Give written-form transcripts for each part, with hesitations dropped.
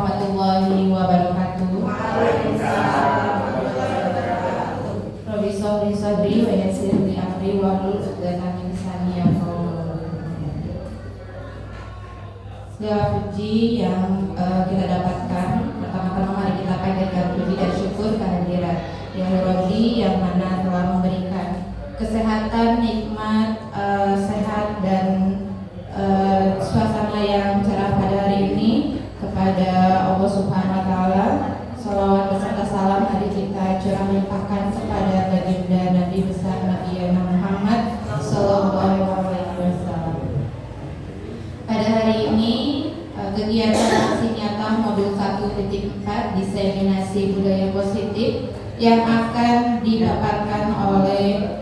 warahmatullahi wabarakatuh. Waalaikumsalam warahmatullahi wabarakatuh. Rabbi sholli sadri wa yassir li amri wahlul 'uqdatam min lisani yafqahu qawli. Segala puji yang kita dapatkan, pertama-tama mari kita panjatkan puji dan syukur kehadirat yang Rabbi yang mana telah memberikan kesehatan, nikmat, sehat dan suasana yang cerah pada hari ini. Kepada Allah Subhanahu wa Ta'ala, salawat beserta salam hari kita curah limpahkan kepada baginda Nabi besar Nabi Muhammad Sallallahu Alaihi Wasallam. Pada hari ini kegiatan aksi nyata modul 1.4 diseminasi budaya positif yang akan dipaparkan oleh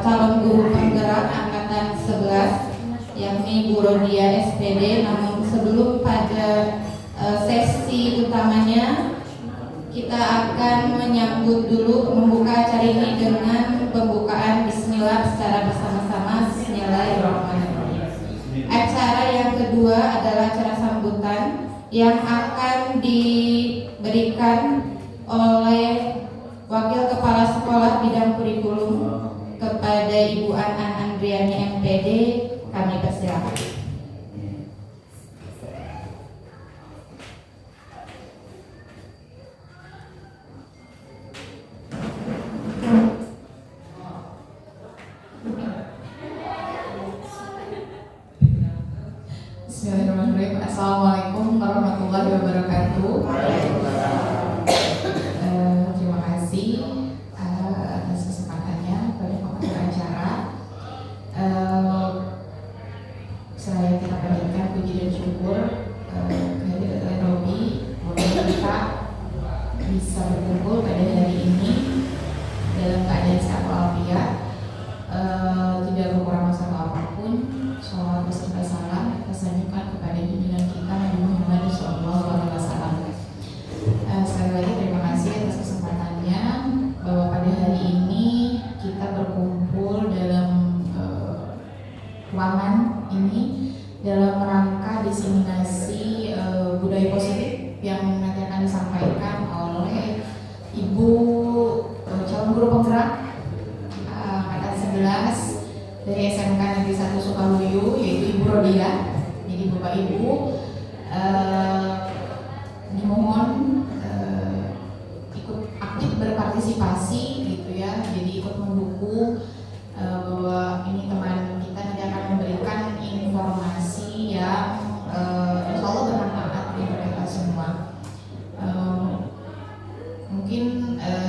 calon guru penggerak angkatan 11 yakni Bu Rodia SPD. Namun sebelum pada sesi utamanya, kita akan menyambut dulu membuka acara ini dengan pembukaan Bismillah secara bersama-sama. Bismillahirrahmanirrahim. Acara yang kedua adalah acara sambutan yang akan diberikan oleh Wakil Kepala Sekolah Bidang Kurikulum kepada Ibu An Andriani MPD. Kami persilakan. Bismillahirrahmanirrahim. Assalamualaikum warahmatullahi wabarakatuh. Terima kasih atas kesempatannya pada pembukaan acara. Saya kita panjatkan puji dan syukur kehadirat Robi bahwa kita bisa berkumpul pada hari ini dalam keadaan sehat walafiat, tidak berkurang masalah apapun. Sholawat beserta salam kita sanjungkan kepada junjungan kita Nabi Muhammad SAW. Sekali lagi terima kasih atas kesempatannya bahwa pada hari ini kita berkumpul dalam ruangan ini dalam rangka diseminasi budaya positif yang nanti akan disampaikan oleh Ibu calon guru penggerak angkatan 11 dari SMK Negeri 1 Sukaluyu, yaitu Ibu Rodia. Jadi Bapak Ibu dimohon ikut aktif berpartisipasi gitu ya, jadi ikut mendukung bahwa ini teman kita nanti akan memberikan informasi yang insya Allah bermanfaat bagi kita semua. Mungkin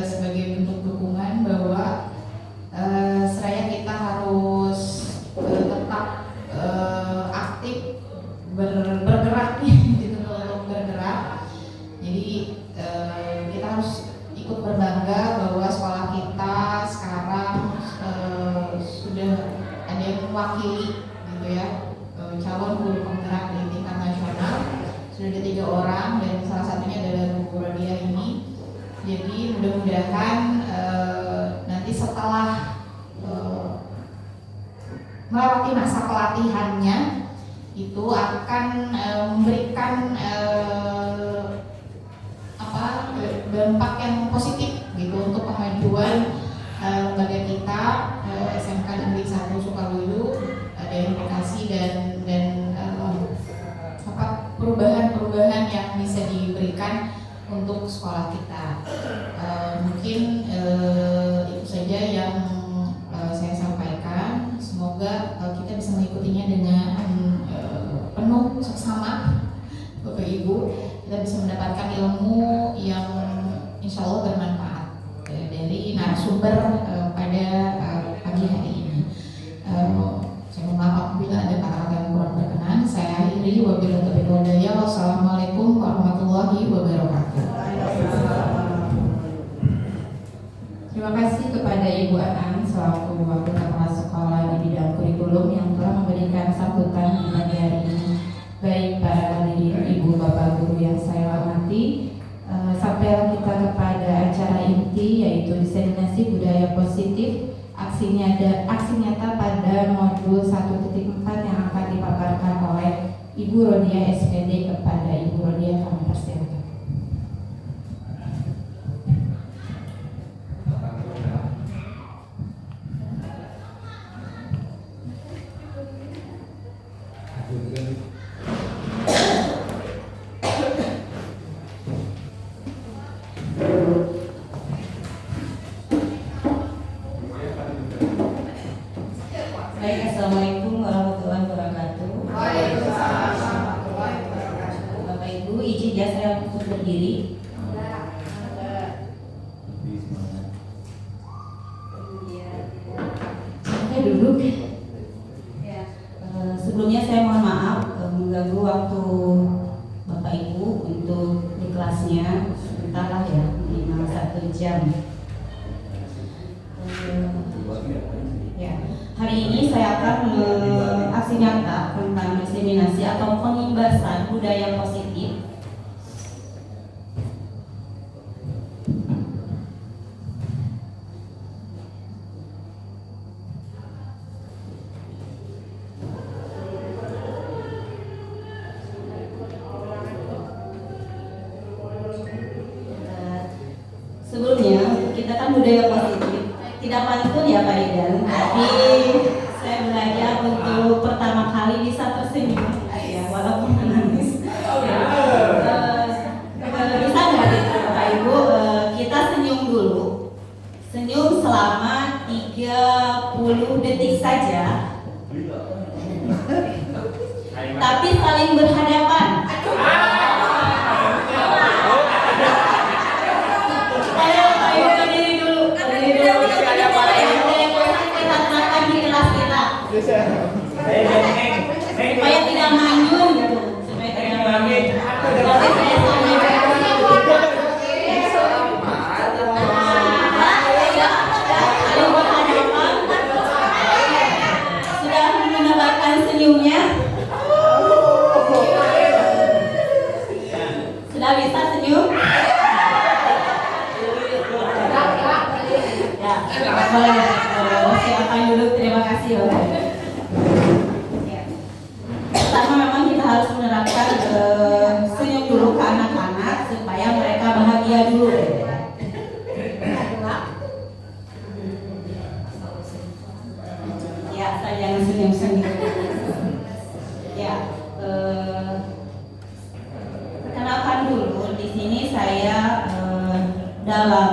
sebagai bentuk dukungan bahwa seraya kita harus tetap aktif bergerak gitu, untuk bergerak. Jadi kita harus ikut berbangga bahwa sekolah kita sekarang sudah ada yang mewakili gitu ya, calon guru penggerak di tingkat nasional. Sudah ada 3 orang dan salah satunya adalah Bu Rodia ini. Jadi mudah-mudahan nanti setelah melewati masa pelatihannya itu akan memberikan dampak yang positif gitu untuk kemajuan lembaga kita SMK Negeri 1 Sukaluyu, ada implikasi dan perubahan-perubahan yang bisa diberikan untuk sekolah kita. Mungkin itu saja yang saya sampaikan. Semoga kita bisa mengikutinya dengan penuh seksama Bapak Ibu. Kita bisa mendapatkan ilmu yang insya Allah bermanfaat dari narasumber pada pagi hari ini. Saya mohon maaf apabila ada kata-kata yang kurang berkenan. Saya akhiri wabillahi taufiq wal hidayah. Wassalamualaikum warahmatullahi wabarakatuh. Terima kasih kepada Ibu An selaku Wakil Kepala Sekolah di Bidang Kurikulum yang telah memberikan sambutan di pagi hari ini. Baik para hadirin, Ibu Bapak Guru yang saya hormati, sampailah kita kepada acara inti yaitu diseminasi budaya positif aksi nyata pada modul 1.4 yang akan dipaparkan oleh Ibu Rodia SPD kepada ya saya untuk berdiri. Oke, duduk. Ya, sebelumnya saya mohon maaf mengganggu waktu Bapak Ibu untuk di kelasnya. Sebentar lah ya, minimal 1 jam. Ya, hari ini saya akan aksi nyata tentang diseminasi atau pengimbasan budaya positif. Sebelumnya kita kan budaya positif, tidak pantun ya Pak Idan, tapi saya belajar untuk pertama kali bisa tersenyum, ya walaupun menangis. Bisa nggak gitu Bapak Ibu, kita senyum dulu, senyum selama 30 detik saja, tapi saling berhadapan. Supaya tidak manyun gitu, supaya tidak manyun. Tapi saya sudah menambahkan senyumnya. Sudah bisa senyum? Ya, boleh. Silakan duduk. Terima kasih Bapak. Pertama memang kita harus menerapkan senyum dulu ke anak-anak supaya mereka bahagia dulu. Ya, saya jangan senyum-senyum. Ya, perkenalkan dulu di sini saya dalam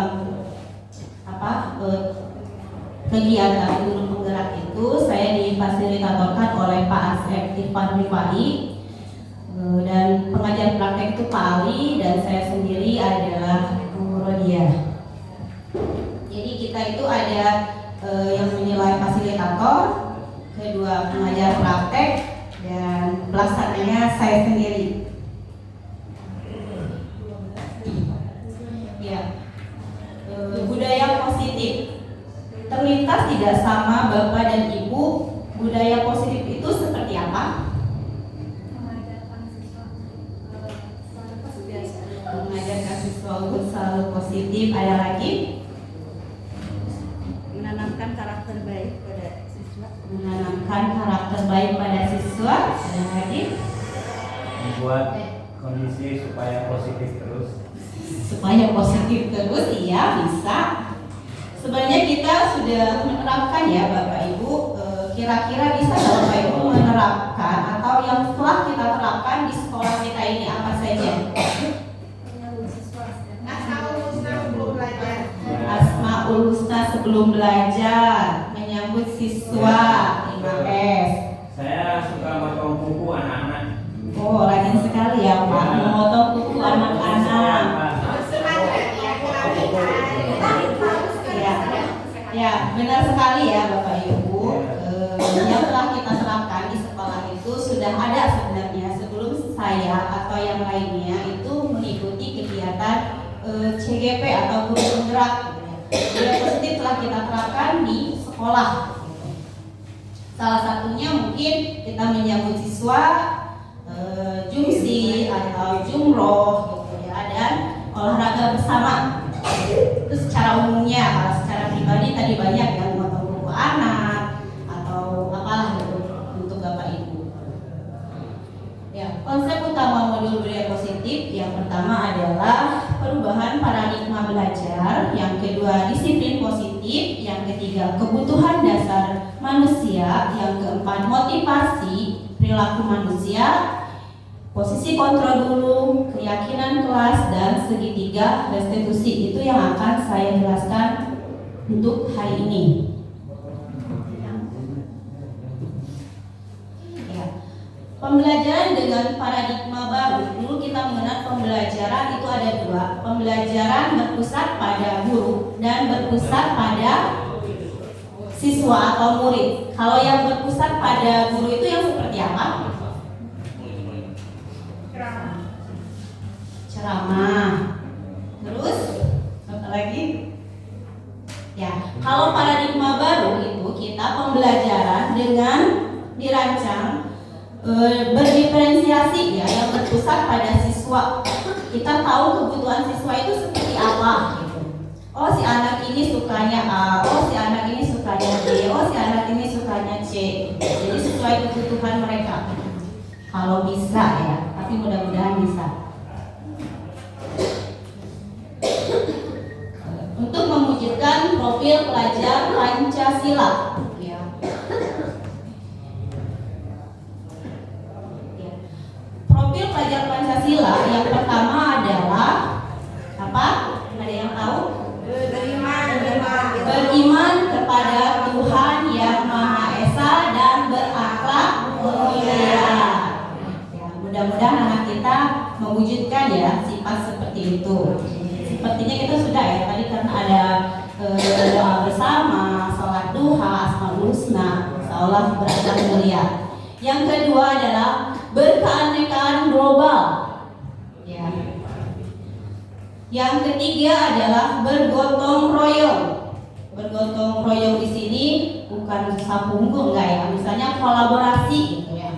kegiatan guru penggerak itu saya difasilitatorkan oleh Pak Asep Irfan Rifai, dan pengajar praktek itu Pak Ali, dan saya sendiri adalah Bu Rodia. Jadi kita itu ada yang menilai fasilitator, kedua pengajar praktek, dan pelaksananya saya sendiri. Ya, budaya positif terlintas tidak sama Bapak dan Ibu. Budaya positif itu seperti apa? Mengajarkan siswa untuk selalu positif. Ada lagi? Menanamkan karakter baik pada siswa. Menanamkan karakter baik pada siswa. Ada lagi? Membuat kondisi supaya positif terus. Supaya positif terus, iya bisa. Sebenarnya kita sudah menerapkan ya Bapak Ibu, kira-kira bisa Bapak Ibu menerapkan atau yang telah kita terapkan di sekolah kita ini apa saja? Asmaul Husna sebelum belajar, menyambut siswa, 5S. Saya suka motong kuku anak-anak. Oh, rajin sekali ya Pak, memotong kuku anak-anak. Ya, benar sekali ya Bapak Ibu. Yang telah kita terapkan di sekolah itu sudah ada sebenarnya sebelum saya atau yang lainnya itu mengikuti kegiatan CGP atau guru penggerak. Budaya positif telah kita terapkan di sekolah. Salah satunya mungkin kita menyambut siswa jumsi atau jumroh gitu ya, dan olahraga bersama. Itu secara umumnya. Kalau secara pribadi tadi banyak yang memotong kuku anak atau apalah gitu untuk Bapak Ibu. Ya, konsep utama modul budaya positif yang pertama adalah perubahan paradigma belajar, yang kedua disiplin positif, yang ketiga kebutuhan dasar manusia, yang keempat motivasi perilaku manusia, posisi kontrol dulu, keyakinan kelas, dan segitiga restitusi. Itu yang akan saya jelaskan untuk hari ini. Ya. Pembelajaran dengan paradigma baru. Dulu kita mengenal pembelajaran kedua, pembelajaran berpusat pada guru dan berpusat pada siswa atau murid. Kalau yang berpusat pada guru itu yang seperti apa? Ceramah. Terus apa lagi? Ya, kalau paradigma baru itu kita pembelajaran dengan dirancang berdiferensiasi ya, yang berpusat pada siswa. Kita tahu kebutuhan siswa itu seperti apa gitu. Oh, si anak ini sukanya A, oh si anak ini sukanya B, oh si anak ini sukanya C. Jadi sesuai kebutuhan mereka. Kalau bisa ya, tapi mudah-mudahan bisa. Untuk mewujudkan profil pelajar Pancasila ya. Profil pelajar Pancasila yang pertama adalah apa? Ada yang tahu? Beriman kepada Tuhan Yang Maha Esa dan berakhlak mulia. Ya, mudah-mudahan anak kita mewujudkan ya sifat seperti itu. Sepertinya kita sudah ya tadi kan ada doa bersama, sholat duha, asmaul husna, insyaallah berakhlak mulia. Yang kedua adalah berkeanekaan global. Ya. Yang ketiga adalah bergotong royong. Bergotong royong di sini bukan sapunggung enggak ya, misalnya kolaborasi gitu ya.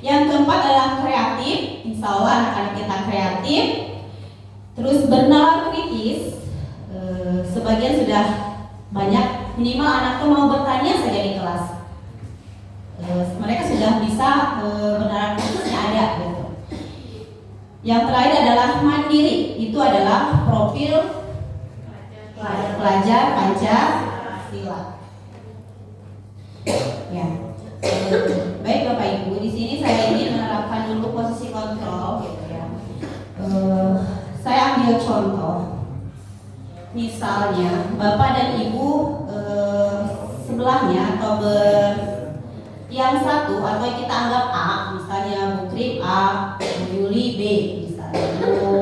Yang keempat adalah kreatif, insyaallah anak-anak kita kreatif. Terus bernalar kritis, sebagian sudah banyak, minimal anak tuh mau bertanya saja di kelas. Mereka sudah bisa bernalar kritisnya ada gitu. Yang terakhir adalah mandiri, itu adalah profil pelajar Pancasila. Ya. Baik Bapak Ibu, di sini saya ingin menerapkan dulu posisi kontrol gitu ya. Saya ambil contoh. Misalnya Bapak dan Ibu sebelahnya atau yang satu atau kita anggap A, misalnya Bu Krip A, Bu Yuli B, misalnya Bu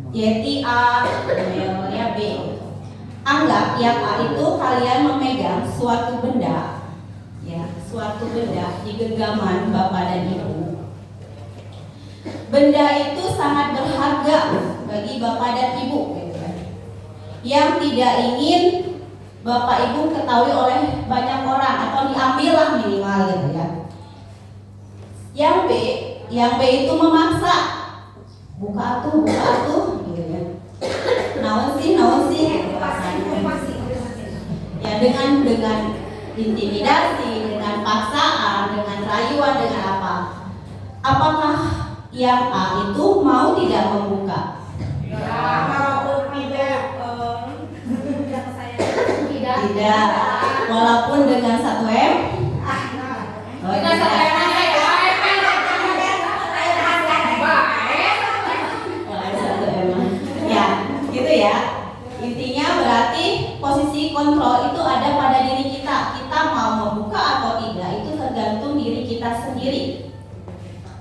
Yeti A, Melia B. Anggap yang A itu kalian memegang suatu benda, ya, suatu benda di genggaman Bapak dan Ibu. Benda itu sangat berharga bagi Bapak dan Ibu, gitu kan? Yang tidak ingin Bapak Ibu ketahui oleh banyak orang atau diambillah minimal gitu ya. Yang B itu memaksa, buka tuh, gitu ya. Naon sih, gitu ya, dengan intimidasi, dengan paksaan, dengan rayuan, dengan apa? Apakah yang A itu mau tidak membuka? Tidak, walaupun dengan 1 M. Dengan 1 M. Ya, gitu ya. Intinya berarti posisi kontrol itu ada pada diri kita. Kita mau membuka atau tidak itu tergantung diri kita sendiri.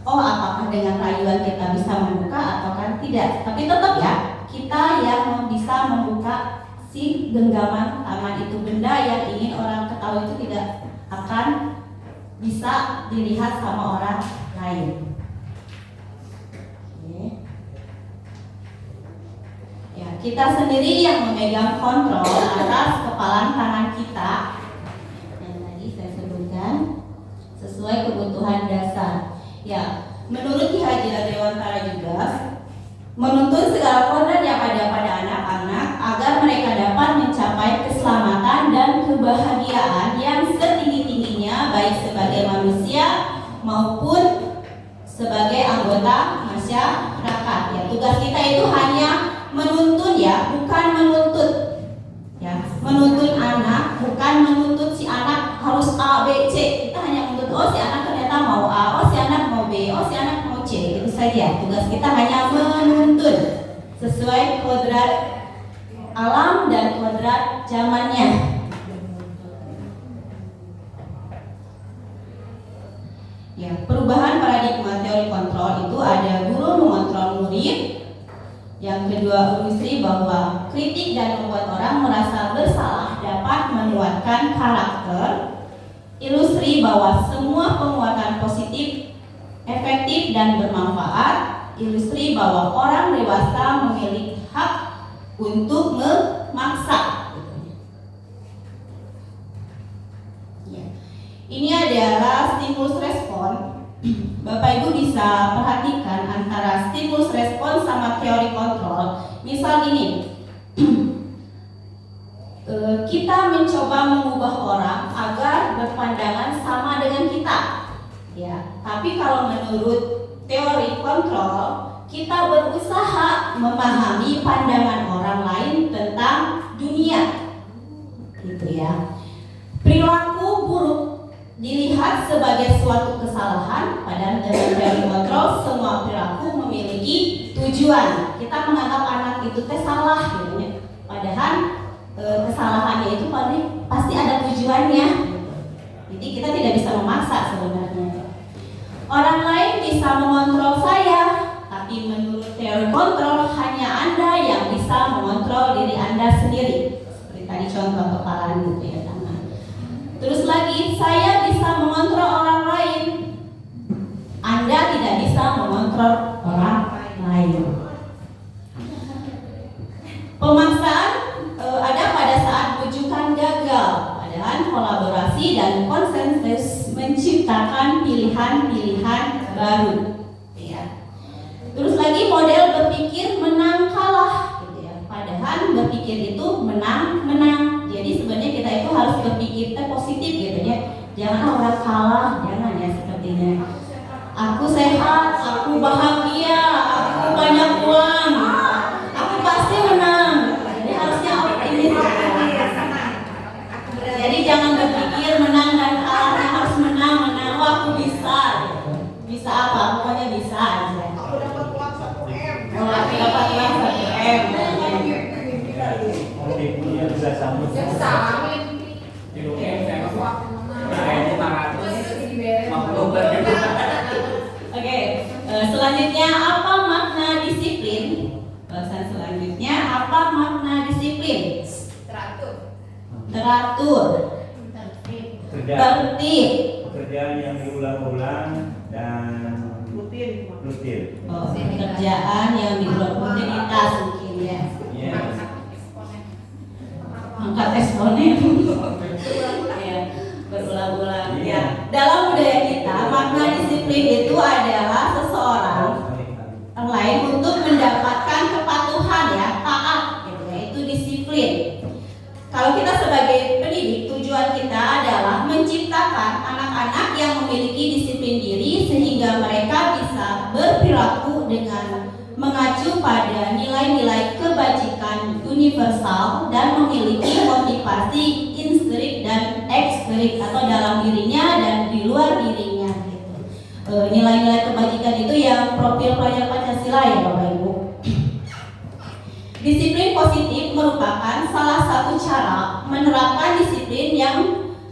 Oh, apakah dengan rayuan kita bisa membuka atau kan tidak? Tapi tetap ya, kita yang bisa membuka si genggaman tangan itu, benda yang ingin orang ketahui itu tidak akan bisa dilihat sama orang lain. Oke. Ya, kita sendiri yang memegang kontrol atas kepalan tangan kita yang tadi saya sebutkan sesuai kebutuhan dasar. Ya, menurut Ki Haji Dewantara juga menuntun segala kodrat yang ada pada anak-anak agar mereka dapat mencapai keselamatan dan kebahagiaan yang setinggi-tingginya baik sebagai manusia maupun sebagai anggota masyarakat. Ya, tugas kita itu hanya menuntun ya, bukan menuntut. Ya, menuntun anak bukan menuntut si anak harus A, B, C. Kita hanya menuntut, oh si anak ternyata mau A, oh si anak mau B, oh si anak mau C. Itu saja. Tugas kita hanya menuntun sesuai kodrat alam dan kodrat zamannya. Ya, perubahan paradigma teori kontrol itu ada guru mengontrol murid, kedua ilustrasi bahwa kritik dan membuat orang merasa bersalah dapat menguatkan karakter. Ilustrasi bahwa semua penguatan positif efektif dan bermanfaat. Ilustrasi bahwa orang dewasa memiliki hak untuk memaksa. Ya. Ini adalah stimulus respon. Bapak Ibu bisa perhatikan antara stimulus respon sama teori kontrol. Misal gini, kita mencoba mengubah orang agar berpandangan sama dengan kita. Ya, tapi kalau menurut teori kontrol, kita berusaha memahami pandangan orang lain tentang dunia, gitu ya. Perilaku buruk dilihat sebagai suatu kesalahan, padahal dalam teori kontrol semua perilaku memiliki tujuan. Kita menganggap anak itu salah, gitu ya. Padahal kesalahannya itu pasti ada tujuannya. Jadi kita tidak bisa memaksa sebenarnya. Orang lain bisa mengontrol saya, tapi menurut teori kontrol hanya Anda yang bisa mengontrol diri Anda sendiri. Seperti tadi contoh kepalaan gitu ya, tangan. Terus lagi, saya bisa mengontrol orang lain. Anda tidak bisa mengontrol orang lain. Pemaksaan ada pada saat rujukan gagal, padahal kolaborasi dan konsensus menciptakan pilihan-pilihan baru. Ya. Terus lagi model berpikir menang kalah, gitu ya. Padahal berpikir itu menang. Jadi sebenarnya kita itu harus berpikir positif, gitu ya. Jangan orang kalah, jangan ya sepertinya. Aku sehat, aku bahagia, aku banyak uang, aku pasti menang. Jadi harusnya optimis. Jadi jangan berpikir menang dan kalahnya harus menang. Oh, aku bisa, gitu. Bisa apa? Pokoknya bisa aja. Aku dapat uang 1M. Oh, aku dapat uang 1M. Motifnya bisa sambut. Oke, selanjutnya apa makna disiplin? Bahasan selanjutnya apa makna disiplin? Teratur, tertib. Pekerjaan yang diulang-ulang dan rutin. Oh, pekerjaan yang diulang rutinitas mungkin ya. Yes. Angkat eksponen. Ya, berulang-ulang. Ya, dalam budaya kita makna disiplin itu adalah seseorang lain untuk mendapatkan kepatuhan ya, taat gitu ya, itu disiplin. Kalau kita sebagai pendidik, tujuan kita adalah menciptakan anak-anak yang memiliki disiplin diri sehingga mereka bisa berperilaku dengan mengacu pada nilai-nilai kebajikan universal dan memiliki motivasi instrik dan ekstrik atau dalam dirinya dan di luar dirinya gitu. Nilai-nilai kebajikan itu yang profil pelajar Pancasila ya Bapak Ibu. Disiplin positif merupakan salah satu cara menerapkan disiplin yang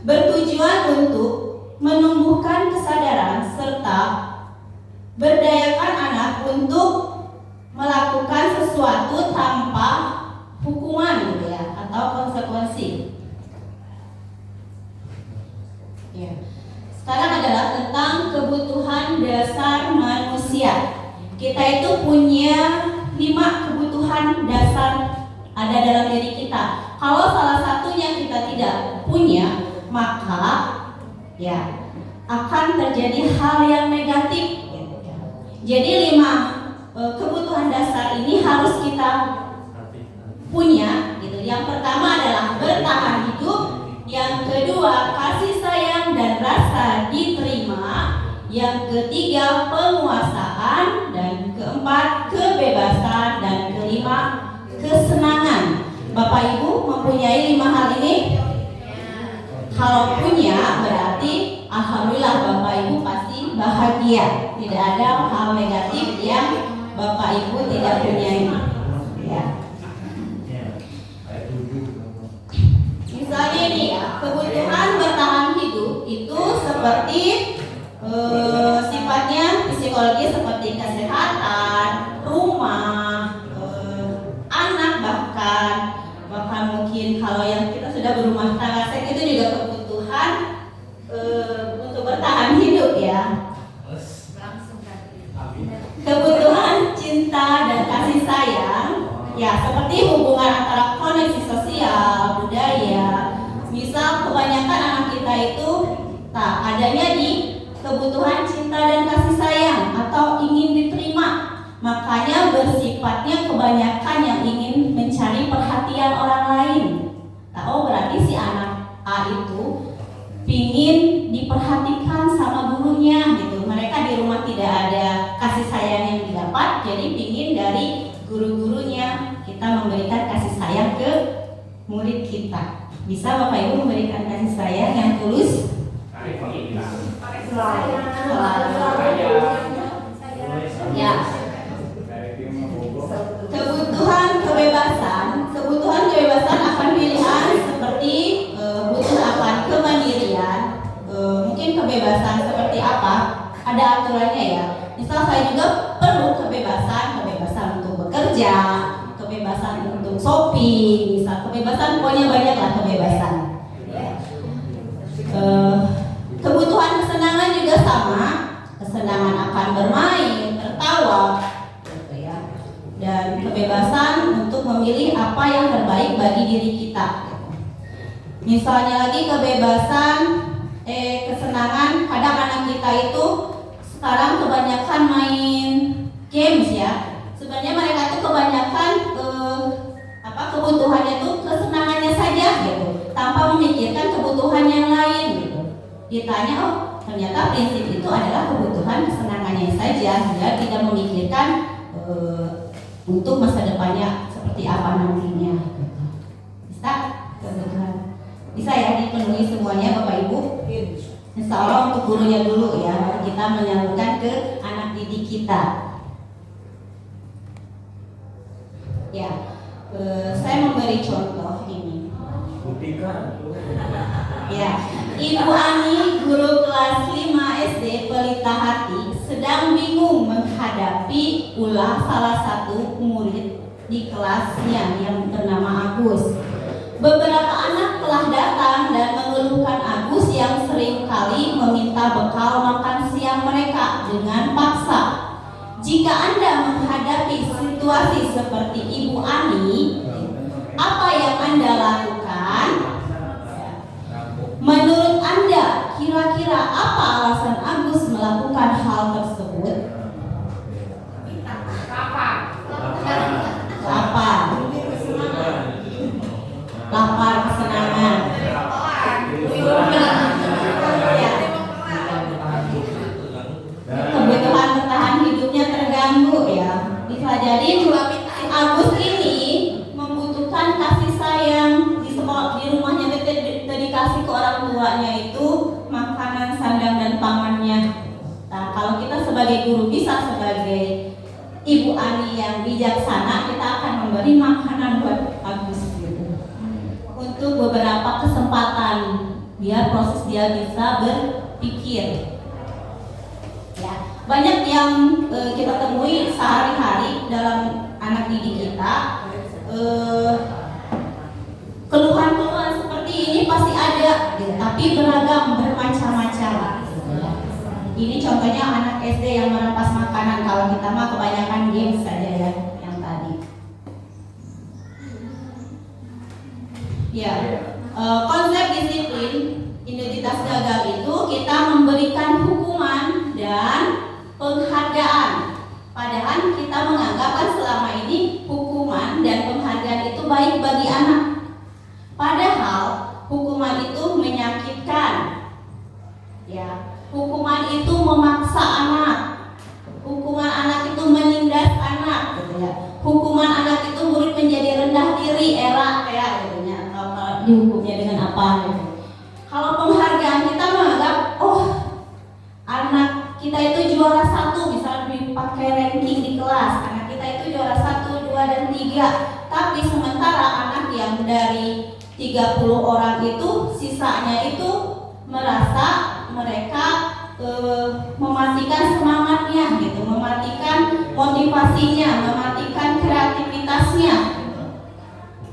bertujuan untuk menumbuhkan kesadaran serta berdayakan anak untuk melakukan sesuatu tanpa hukuman gitu ya atau konsekuensi. Ya. Sekarang adalah tentang kebutuhan dasar manusia. Kita itu punya 5 kebutuhan dasar ada dalam diri kita. Kalau salah satunya kita tidak punya, maka ya akan terjadi hal yang negatif. Jadi 5 kebutuhan dasar ini harus kita punya. Gitu. Yang pertama adalah bertahan hidup. Yang kedua kasih sayang dan rasa diterima. Yang ketiga penguasaan, dan keempat kebebasan, dan kelima kesenangan. Bapak Ibu mempunyai 5 hal ini? Kalau punya berarti alhamdulillah Bapak Ibu pasti bahagia. Tidak ada hal negatif yang Bapak Ibu tidak punya. Ya. Misalnya ini ya, kebutuhan bertahan hidup itu seperti sifatnya psikologis seperti kesehatan, rumah, kalau yang kita sudah berumah tangga, seks itu juga kebutuhan untuk bertahan hidup ya. Kebutuhan cinta dan kasih sayang, ya seperti hubungan antara koneksi sosial, budaya. Misal kebanyakan anak kita itu tak adanya di kebutuhan cinta dan kasih sayang atau ingin diterima, makanya bersifatnya kebanyakan yang ingin mencari perhatian orang lain. Tahu berarti si anak A itu pingin diperhatikan sama gurunya gitu. Mereka di rumah tidak ada kasih sayang yang didapat, jadi pingin dari guru-gurunya kita memberikan kasih sayang ke murid kita. Bisa Bapak Ibu memberikan kasih sayang yang tulus? Ya. Kebutuhan kebebasan akan pilihan seperti butuh akan kemandirian. Mungkin kebebasan seperti apa? Ada aturannya ya. Misal saya juga perlu kebebasan untuk bekerja, kebebasan untuk shopping, misal kebebasan, pokoknya banyaklah kebebasan. Kebutuhan kesenangan juga sama, kesenangan akan bermain, tertawa, gitu ya. Dan kebebasan untuk memilih apa yang terbaik bagi diri kita. Misalnya lagi kebebasan, kesenangan, kadang anak kita itu sekarang kebanyakan main games ya. Sebenarnya mereka itu kebanyakan kebutuhannya itu kesenangannya saja gitu, tanpa memikirkan kebutuhan yang lain gitu. Ditanya, oh ternyata prinsip itu adalah kebutuhan kesenangannya saja, dia tidak memikirkan untuk masa depannya seperti apa nantinya. Bisa kebutuhan, bisa ya dipenuhi semuanya Bapak Ibu. Insya Allah untuk gurunya dulu ya, baru kita menyalurkan ke anak didik kita. Ya, saya memberi contoh ini. Ya, Ibu Ani, guru kelas 5 SD Pelita Hati, sedang bingung menghadapi ulah salah satu murid di kelasnya yang bernama Agus. Beberapa anak telah datang dan mengeluhkan Agus yang sering kali meminta bekal makan siang mereka dengan paksa. Jika Anda menghadapi situasi seperti Ibu Ani, apa yang Anda lakukan? Menurut Anda, kira-kira apa alasan Agus melakukan hal tersebut? Lapar, kesenangan. Kebutuhan bertahan hidupnya terganggu ya. Bisa jadi si Agus ini membutuhkan kasih sayang di sekolah, di rumahnya dikasih ke orang tuanya itu makanan, sandang dan pamannya. Nah, kalau kita sebagai guru bisa sebagai Ibu Ani yang bijaksana, kita akan memberi makanan buat Agus gitu. Untuk beberapa kesempatan biar proses dia bisa berpikir. Ya, banyak yang kita temui sehari-hari dalam anak didik kita. Keluhan-keluhan seperti ini pasti ada, gitu, tapi beragam, bermacam-macam. Ini contohnya anak SD yang merampas makanan. Kalau kita mah kebanyakan games saja ya, yang tadi. Ya, konsep disiplin identitas gagal itu kita memberikan hukuman dan penghargaan. Padahal kita menganggap kan selama ini hukuman dan penghargaan itu baik bagi anak. Padahal hukuman itu menyakitkan. Ya, hukuman itu memaksa anak. Hukuman anak itu menindas anak, gitu ya. Hukuman anak itu murid menjadi rendah diri, kayak gitu ya. Dihukumnya dengan apa gitu. Kalau penghargaan kita menganggap, oh anak kita itu juara 1, misalnya dipakai ranking di kelas, anak kita itu juara 1, 2, dan 3. Tapi sementara anak yang dari 30 orang itu, sisanya itu merasa mereka mematikan semangatnya gitu, mematikan motivasinya, mematikan kreativitasnya.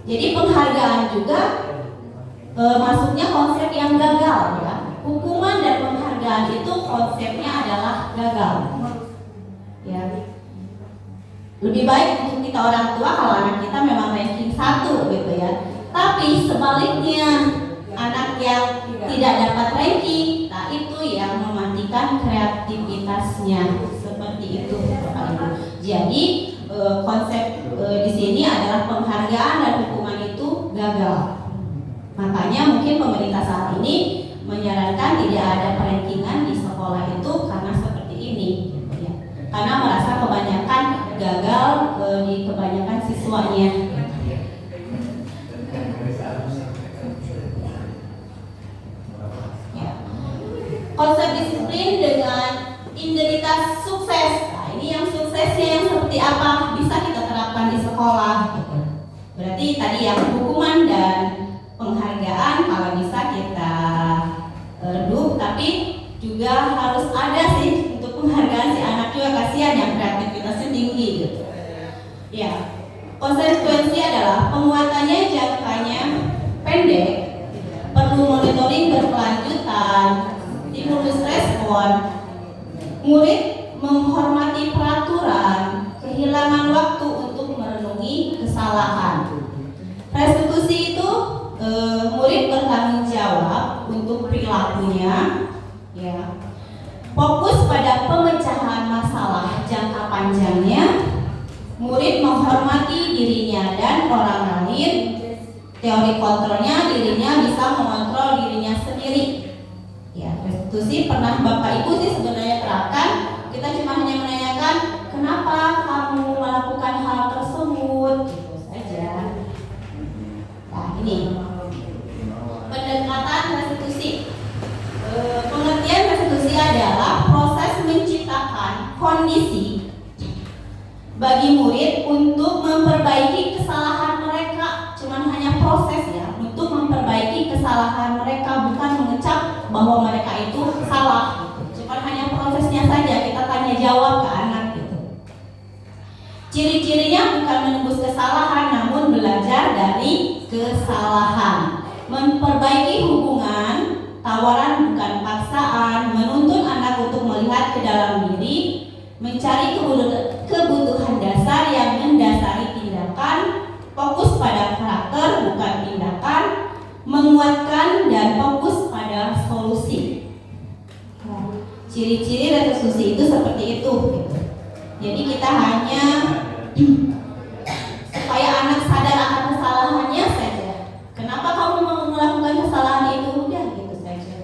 Jadi penghargaan juga masuknya konsep yang gagal ya. Hukuman dan penghargaan itu konsepnya adalah gagal. Ya. Lebih baik untuk kita orang tua kalau anak kita memang ranking 1 gitu ya. Tapi sebaliknya anak yang tidak dapat ranking, nah itu yang mematikan kreativitasnya seperti itu Bapak Ibu. Jadi konsep di sini adalah penghargaan dan hukuman itu gagal. Makanya mungkin pemerintah saat ini menyarankan tidak ada perankingan di sekolah itu karena seperti ini, gitu ya. Karena merasa kebanyakan gagal di kebanyakan siswanya. Ya. Konsep disiplin dengan identitas sukses. Nah, ini yang suksesnya yang seperti apa bisa kita terapkan di sekolah. Gitu. Berarti tadi yang hukuman dan penghargaan kalau bisa kita redup, tapi juga harus ada sih untuk penghargaan si anak juga, kasihan yang kreativitasnya tinggi gitu. Ya, konsekuensi adalah penguatannya jangkanya pendek, perlu monitoring berkelanjutan, stimulus respon, murid menghormati peraturan, kehilangan waktu untuk merenungi kesalahan. Restitusi itu murid bertanggung jawab untuk perilakunya, ya. Fokus pada pemecahan masalah jangka panjangnya. Murid menghormati dirinya dan orang lain. Teori kontrolnya, dirinya bisa mengontrol dirinya sendiri. Ya, restitusi pernah Bapak Ibu sih sebenarnya terapkan. Kita cuma hanya menanyakan kenapa kamu melakukan hal tersebut, gitu saja. Nah, ini pendekatan restitusi. Pengertian restitusi adalah proses menciptakan kondisi bagi murid untuk memperbaiki kesalahan mereka. Cuman hanya proses ya, untuk memperbaiki kesalahan mereka, bukan mengecap bahwa mereka itu salah. Cuman hanya prosesnya saja, kita tanya jawab ke anak gitu. Ciri-cirinya bukan menembus kesalahan, namun belajar dari kesalahan. Memperbaiki hubungan, tawaran bukan paksaan, menuntun anak untuk melihat ke dalam diri, mencari kebutuhan dasar yang mendasari tindakan, fokus pada karakter bukan tindakan, menguatkan dan fokus pada solusi. Ciri-ciri restitusi itu seperti itu gitu. Jadi kita hanya supaya anak sadar akan kesalahannya saja. Kenapa kamu mau melakukan kesalahan itu? Udah gitu saja.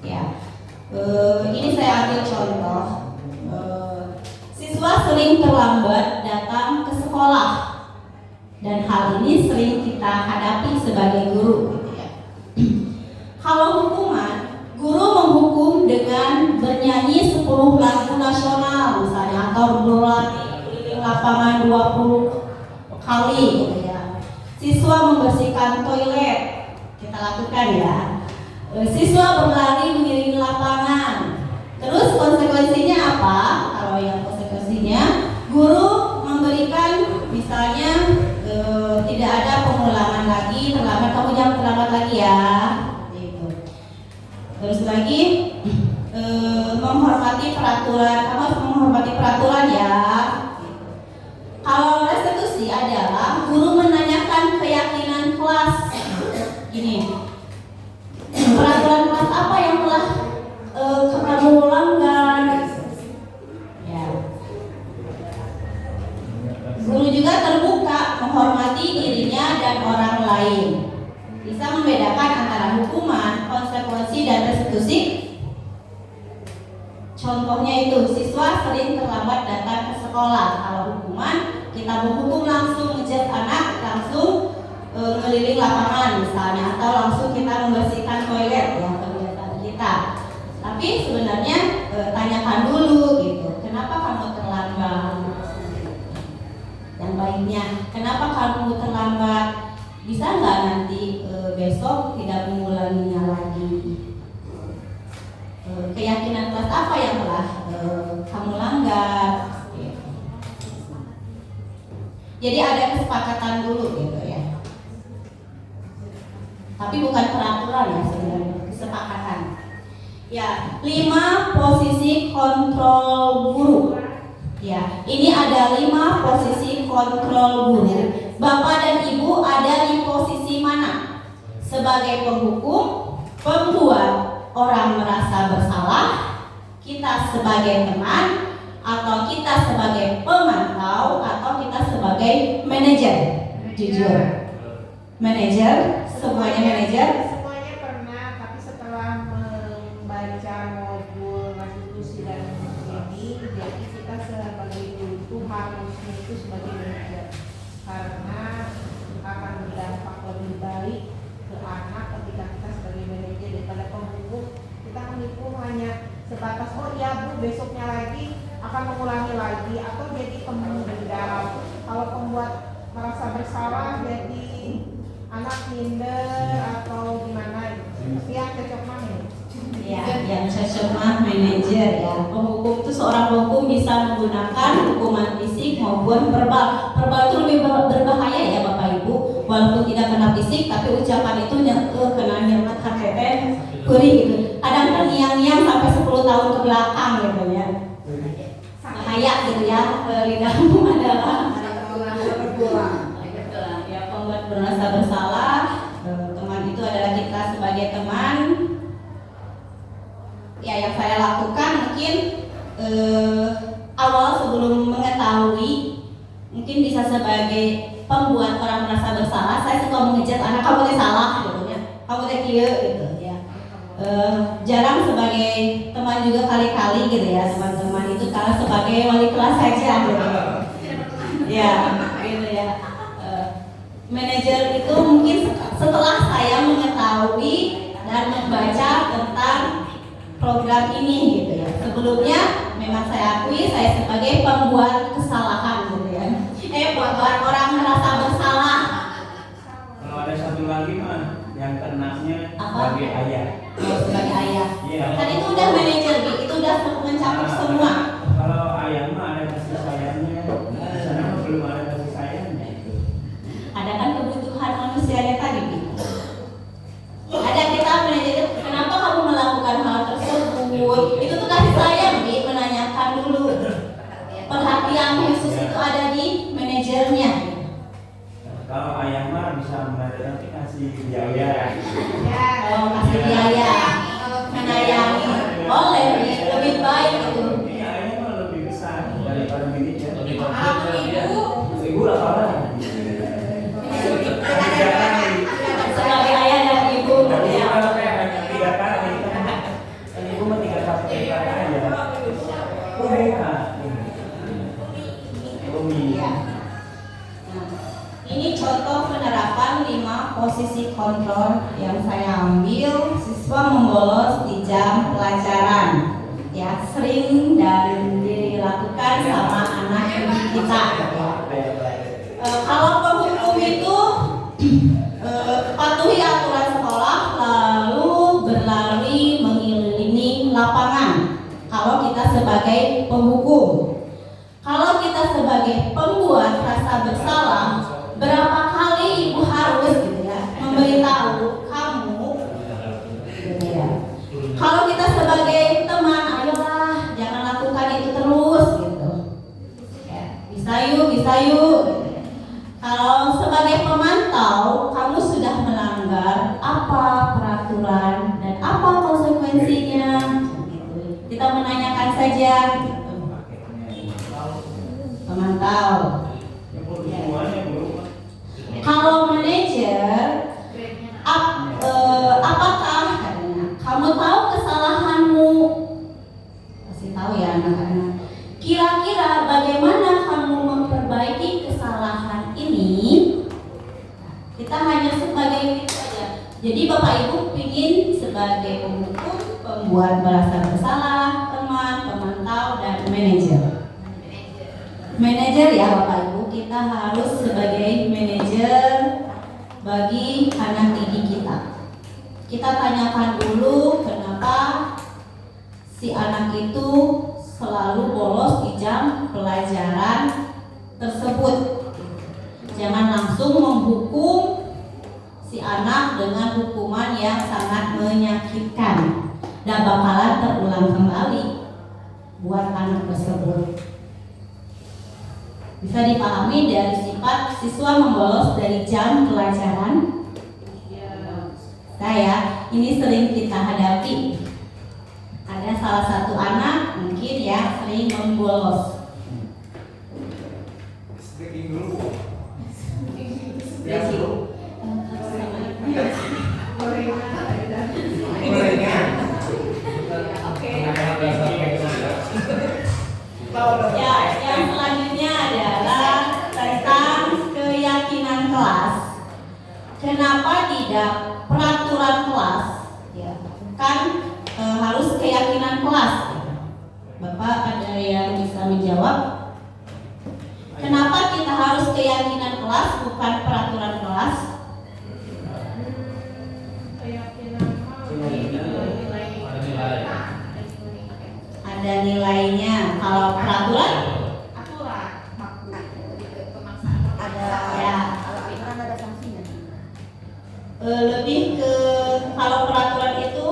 Ya, ini saya ambil contoh. Siswa sering terlambat datang ke sekolah, dan hal ini sering kita hadapi sebagai guru. Gitu ya. Kalau hukuman, guru menghukum dengan bernyanyi 10 lagu nasional misalnya, atau berlari keliling lapangan 20 kali gitu ya. Siswa membersihkan toilet, kita lakukan ya. Siswa berlari mengelilingi lapangan. Terus konsekuensinya apa? Kalau yang konsekuensinya, guru memberikan misalnya tidak ada pengulangan lagi, terlambat kamu jangan terlambat lagi ya. Terus lagi menghormati peraturan, kamu harus menghormati peraturan ya. Kalau restitusi adalah guru menanyakan keyakinan kelas. Gini, peraturan kelas apa yang telah kamu langgar? Ya. Guru juga terbuka menghormati dirinya dan orang lain. Bisa membedakan antara hukuman, konsekuensi, dan restitusi. Contohnya itu, siswa sering terlambat datang ke sekolah. Kalau hukuman, kita menghukum langsung ngejat anak, langsung ngeliling lapangan misalnya, atau langsung kita membersihkan toilet ya, kegiatan kita. Tapi sebenarnya tanyakan dulu gitu, kenapa kamu terlambat? Yang baiknya, kenapa kamu terlambat? Bisa nggak nanti besok tidak mengulanginya lagi? Keyakinan kelas apa yang telah kamu langgar? Jadi ada kesepakatan dulu gitu tapi bukan peraturan ya sebenarnya, kesepakatan. Ya, 5 posisi kontrol guru. Ya, ini ada 5 posisi kontrol guru. Bapak dan Ibu ada di posisi mana? Sebagai penghukum, pembuat orang merasa bersalah, kita sebagai teman, atau kita sebagai pemantau, atau kita sebagai manajer. Jujur, manajer, semuanya manajer. Semuanya pernah, tapi setelah membaca modul konstitusi dan ini, jadi kita sebagai guru itu harusnya itu sebagai manajer, karena akan berdampak lebih baik ke anak ketika kita sebagai manajer daripada penghukum. Kita menghukum hanya sebatas oh iya Bu besoknya lagi akan mengulangi lagi, atau jadi pemendam. Kalau pembuat merasa bersalah jadi anak minder atau gimana gitu. Tapi yang cocok mah Ya, yang cocok mah manajer ya. Penghukum itu seorang penghukum bisa menggunakan hukuman fisik maupun verbal. Verbal itu lebih berbahaya ya Bapak Ibu. Walaupun tidak kena fisik, tapi ucapan itu kena nyemat HPP, kuri gitu. Kadang terngiang-ngiang sampai 10 tahun ke belakang gitu ya. Bahaya gitu ya. Lidahmu adalah ya, pembuat merasa bersalah. Teman itu adalah kita sebagai teman. Ya, yang saya lakukan mungkin awal sebelum mengetahui, mungkin bisa sebagai pembuat orang merasa bersalah. Saya suka mengejar anak kamu teh salah gitu ya, kamu teh kieu gitu ya. Jarang sebagai teman juga kali-kali gitu ya, teman-teman itu karena sebagai wali kelas saja gitu. Ya, gitu ya. Manajer itu mungkin setelah saya mengetahui dan membaca tentang program ini gitu ya. Sebelumnya memang saya akui saya sebagai pembuat kesalahan gitu ya. Buat orang merasa bersalah. Kalau ada satu lagi mah yang kenanya Apa? sebagai ayah. Sebagai ayah. Iya. Kan itu udah manajer, itu udah mencakup semua. Kalau ayah mah ada kasih sayangnya, di sana mah belum ada kasih sayangnya itu. Ada kan kebutuhan manusianya tadi. Bi. Ada kita manajer, kenapa kamu melakukan hal tersebut? Itu tuh kasih sayang, Bi, menanyakan dulu. Perhatian khusus itu ada di manajernya. Kalau ayah mah bisa nanti kasih biaya. Kalau kasih biaya, menyayangi, boleh Bi, lebih baik itu. Ini ayah mah lebih besar daripada bini ya. Lebih konflik ya. Ibu lah orang. Sebagai ayah dan ibu gitu ya. Kalau kayak hanya 3 kali, kan ibu mah 3 kali aja. Bukan. Umi. Ya. Nah, ini contoh penerapan 5 posisi kontrol yang saya ambil siswa membolos di jam pelajaran. Ya, sering dan dilakukan sama anak didik kita. Kalau penghukum itu patuhi aturan sekolah lalu berlari mengelilingi lapangan. Kalau kita sebagai penghukum. Kalau kita sebagai pembuat rasa bersalah, berapa kali ibu harus gitu ya memberitahu kamu gitu ya. Kalau kita sebagai teman, ayolah jangan lakukan itu terus gitu ya, bisa yuk gitu ya. Kalau sebagai pemantau, kamu sudah melanggar apa peraturan dan apa konsekuensinya gitu. Kita menanyakan saja gitu. Pemantau. Kalau manajer, apakah kamu tahu kesalahanmu? Kasih tahu ya anak-anak. Kira-kira bagaimana kamu memperbaiki kesalahan ini? Kita hanya sebagai itu saja. Jadi Bapak Ibu ingin sebagai penghukum, pembuat merasa bersalah, teman, pemantau, dan manajer. Manajer ya Bapak Ibu, kita harus sebagai manajer bagi anak didik kita. Kita tanyakan dulu kenapa si anak itu selalu bolos di jam pelajaran tersebut. Jangan langsung menghukum si anak dengan hukuman yang sangat menyakitkan dan bakalan terulang kembali buat anak tersebut. Bisa dipahami dari sifat siswa membolos dari jam pelajaran. Saya ini sering kita hadapi. Ada salah satu anak mungkin yang sering membolos. Ya, yang selanjutnya adalah tentang keyakinan kelas. Kenapa tidak peraturan kelas? Ya, kan harus keyakinan kelas. Bapak ada yang bisa menjawab? Kenapa kita harus keyakinan kelas bukan peraturan kelas? Ada nilainya. Kalau peraturan ada ya. Lebih ke kalau peraturan itu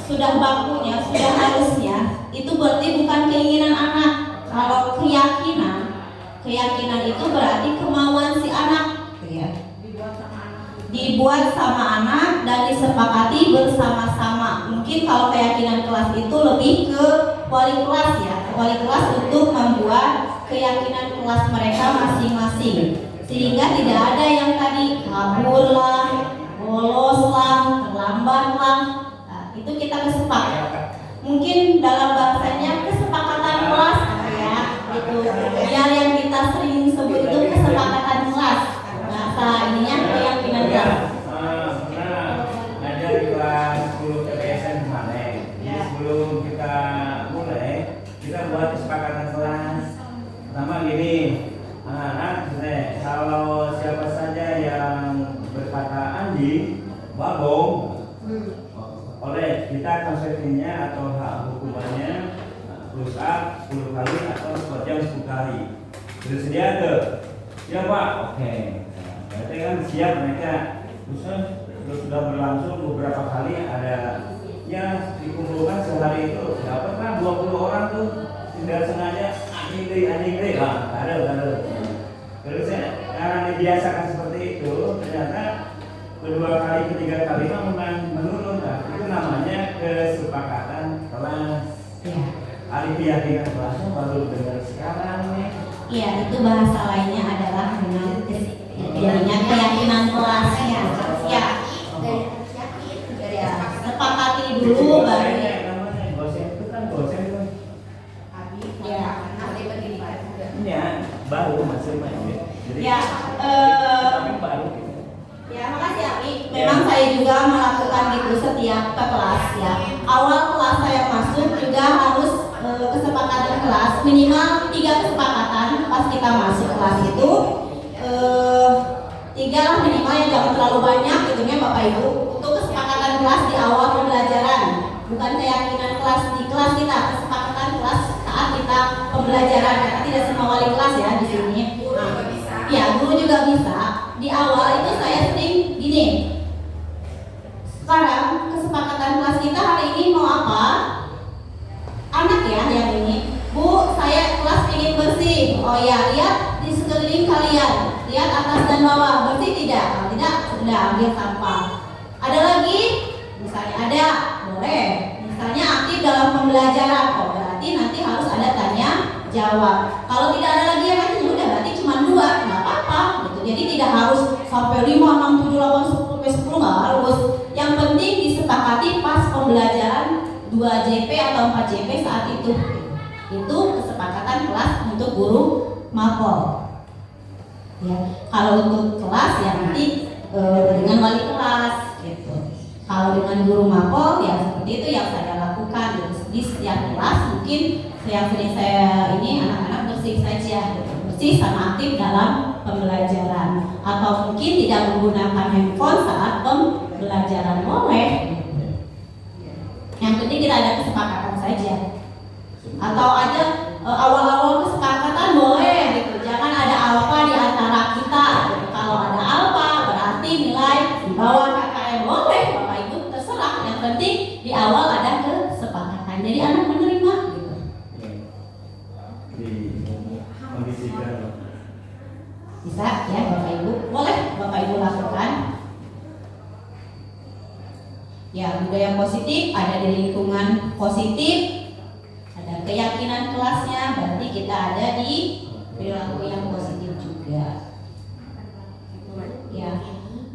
sudah bakunya, sudah harusnya, itu berarti bukan keinginan anak. Kalau keyakinan itu berarti kemauan si anak, ya. Dibuat sama anak dan disepakati bersama-sama. Mungkin kalau keyakinan kelas itu lebih ke wali kelas ya, wali kelas untuk membuat keyakinan kelas mereka masing-masing, sehingga tidak ada yang tadi kabur lah, bolos lah, terlambat lah. Nah, itu kita kesepakat. Mungkin dalam bahasanya kesepakatan kelas ya, itu ya yang kita sering sebut itu kesepakatan kelas. Bahasa ininya keyakinan kelas. Ada di kelas 10 TPSN kemarin. Jadi sebelum kita mulai, kita buat kesepakatan kelas. Pertama gini, anak-anak, kalau siapa saja yang berkata anjing, babong, oleh kita konsekuensinya atau hak hukumannya plus up 10 kali atau spot jam 10 kali. Bersedia ke? Siap Pak? Oke. Berarti kan siap mereka. Terus sudah berlangsung beberapa kali, ada ya dikumpulkan sehari itu dapat kan 20 orang tuh tidak sengaja anjing deh ada. Terus ya, karena dibiasakan seperti itu, ternyata kedua kali, ketiga kali memang menurun. Nah, itu namanya kesepakatan kelas. Ya. Ahli keyakinan kelasnya baru dengar sekarang nih. Iya, itu bahasa lainnya adalah dengan keyakinan kelasnya. Ya. Ya, sepakati dulu baru. Namanya dosen itu kan dosen tuh. Ya. Ya, baru masih main. Jadi Ya, baru. ya, makasih Abi. Memang saya juga melakukan itu setiap ke kelas ya. Awal kelas saya masuk juga harus kesepakatan kelas minimal 3 kesepakatan pas kita masuk kelas itu 3 lah minimal, yang jangan terlalu banyak gitu ya Bapak Ibu, untuk kesepakatan kelas di awal pembelajaran, bukan keyakinan kelas di kelas kita, kesepakatan kelas saat kita pembelajaran, karena tidak semua wali kelas ya di sini. Ya, guru juga bisa. Di awal itu saya sering gini. Sekarang kesepakatan kelas kita hari ini mau apa? Anak ya yang ini. Bu, saya kelas ingin bersih. Oh ya, lihat di sekeliling kalian. Lihat atas dan bawah, bersih tidak? Kalau tidak, sudah ambil sampah. Ada lagi? Misalnya ada, boleh. Misalnya aktif dalam pembelajaran. Oh, berarti nanti harus ada tanya jawab. Kalau tidak ada lagi yang lain, udah berarti cuma 2, nggak apa-apa gitu. Jadi tidak harus sampai 5, 6, 7, 8, 10, sampai 10 nggak harus. Yang penting disepakati pas pembelajaran 2 JP atau 4 JP saat itu. Itu kesepakatan kelas untuk guru mapol. Ya, kalau untuk kelas ya nanti dengan wali kelas gitu. Kalau dengan guru mapol ya seperti itu yang saya lakukan gitu. Di setiap kelas mungkin yang sering saya ini anak-anak bersih saja gitu. Bersih sama aktif dalam pembelajaran, atau mungkin tidak menggunakan handphone saat pembelajaran, boleh gitu. Yang penting kita ada kesepakatan saja. Atau ada awal-awal kesepakatan boleh gitu. Jangan ada alfa di antara kita gitu. Kalau ada alfa berarti nilai Ya, budaya positif ada di lingkungan positif, ada keyakinan kelasnya, berarti kita ada di perilaku yang positif juga. Ya,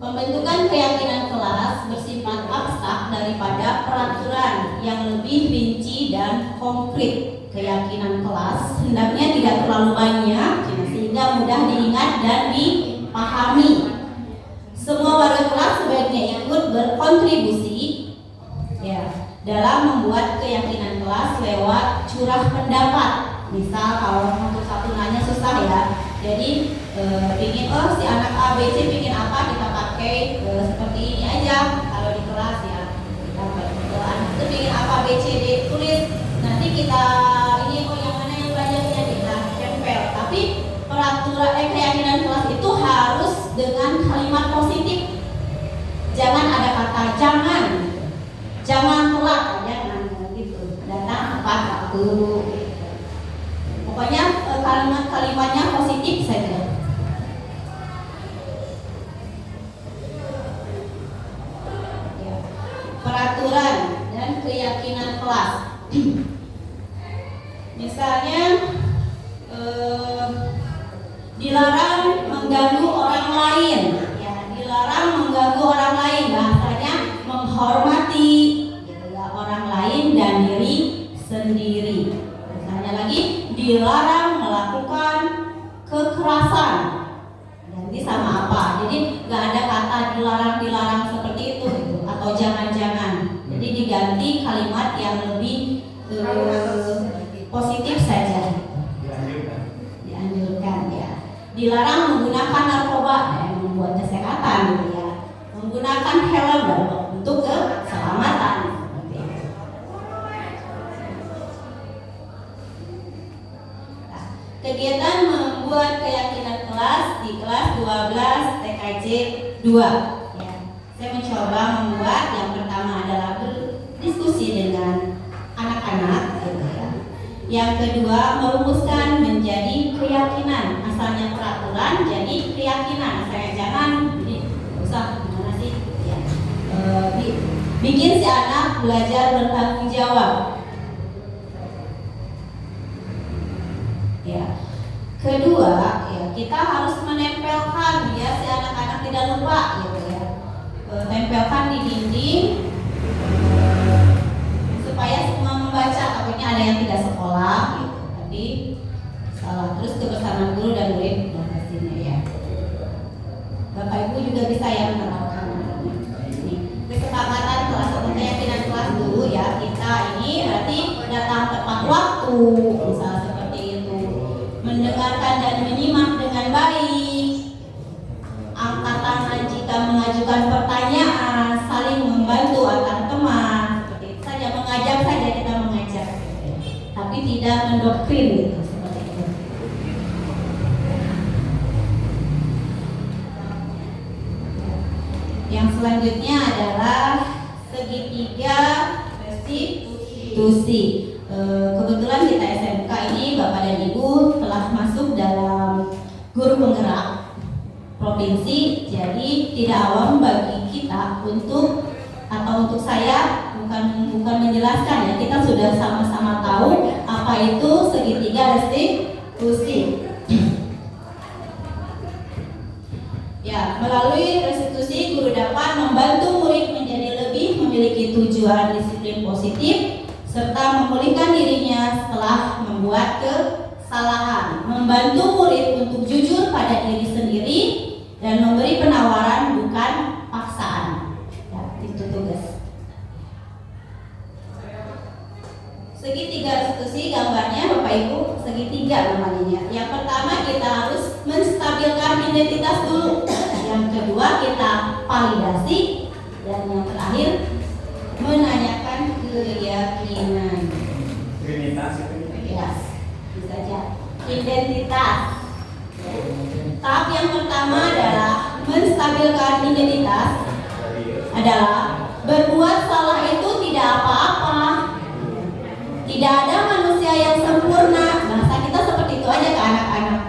pembentukan keyakinan kelas bersifat abstrak daripada peraturan yang lebih rinci dan konkret. Keyakinan kelas hendaknya tidak terlalu banyak sehingga mudah diingat dan dipahami. Semua warga kelas sebaiknya ikut berkontribusi ya dalam membuat keyakinan kelas lewat curah pendapat. Misal kalau satu-satu nanya susah ya, jadi ingin si anak A B C ingin apa, kita pakai seperti ini aja kalau di kelas ya. Anak itu ingin apa B C D, tulis, nanti kita ini yang mana yang belajarnya kita tempel. Tapi peraturan keyakinan kelas itu harus dengan kalimat positif. Jangan ada kata jangan telat, jangan gitu. Datang tepat waktu. Pokoknya kalimat-kalimatnya positif saja. Ya. Peraturan dan keyakinan kelas. Misalnya dilarang mengganggu orang lain. Ya, dilarang mengganggu orang lain. Bahasanya menghormati gitu ya, orang lain dan diri sendiri. Misalnya lagi dilarang melakukan kekerasan. Nanti sama apa? Jadi nggak ada kata dilarang seperti itu gitu, atau jangan. Jadi diganti kalimat yang lebih positif saja. Dianjurkan ya. Dilarang menggunakan narkoba yang membuat kesehatan gitu ya. Menggunakan helm untuk keselamatan. Kegiatan membuat keyakinan kelas di kelas 12 TKJ 2 ya. Saya mencoba membuat yang pertama adalah berdiskusi dengan anak-anak gitu ya. Yang kedua merumuskan menjadi keyakinan, asalnya peraturan jadi keyakinan. Saya jangan usah gimana sih ya. Bikin si anak belajar bertanggung jawab. Ya. Kedua, ya kita harus menempelkan biar si anak-anak tidak lupa gitu ya. Tempelkan di dinding supaya semua membaca. Takutnya ada yang tidak sekolah gitu. Tadi salah. Terus kebersamaan guru dan murid dan pastinya ya. Bapak Ibu juga bisa yang menerapkan ini. Kesepakatan kelas atau keyakinan kelas dulu ya. Kita ini berarti datang tepat waktu, misalnya seperti itu. Mendengarkan dan menyimak dengan baik. Angkat tangan jika mengajukan pertanyaan, saling membantu antar teman. Seperti itu saja, mengajak saja kita mengajak, tapi tidak mendoktrin gitu, seperti itu. Yang selanjutnya adalah segitiga restitusi. Kebetulan kita SMK ini Bapak dan Ibu telah masuk dalam guru penggerak provinsi, jadi tidak awam bagi kita untuk saya bukan menjelaskan ya, kita sudah sama-sama tahu apa itu segitiga restitusi. Ya, melalui restitusi guru dapat membantu murid menjadi lebih memiliki tujuan disiplin positif serta memulihkan dirinya setelah membuat kesalahan, membantu murid untuk jujur pada diri sendiri dan memberi penawaran bukan paksaan. Ya, itu tugas. Segitiga restitusi gambarnya Bapak Ibu, segitiga namanya. Yang pertama kita harus menstabilkan identitas dulu. Yang kedua kita validasi dan yang terakhir menanyakan keyakinan. Trinitas itu. Yes, bisa aja. Identitas. Tahap yang pertama adalah menstabilkan identitas. Adalah berbuat salah itu tidak apa-apa. Tidak ada manusia yang sempurna. Bahasa kita seperti itu aja ke anak-anak.